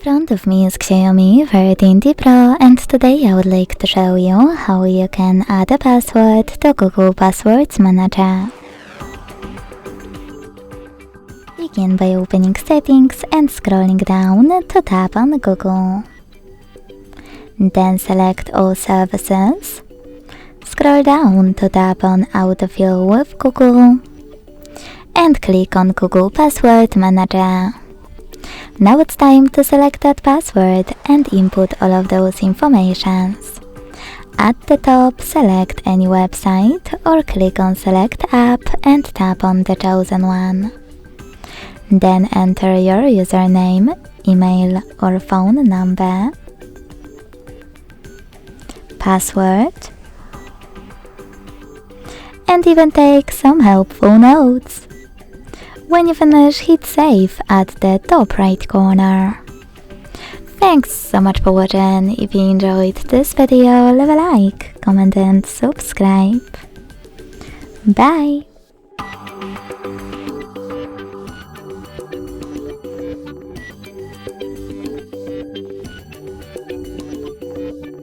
front of me is XIAOMI 14T Pro, and today I would like to show you how you can add a password to Google Passwords Manager. Begin by opening Settings and scrolling down to tap on Google. Then select All Services. Scroll down to tap on Autofill with Google and click on Google Password Manager. Now it's time to select that password and input all of those informations. At the top, select any website or click on Select App and tap on the chosen one. Then enter your username, email or phone number, password, and even take some helpful notes. When you finish, hit save at the top right corner. Thanks so much for watching. If you enjoyed this video, leave a like, comment and subscribe. Bye!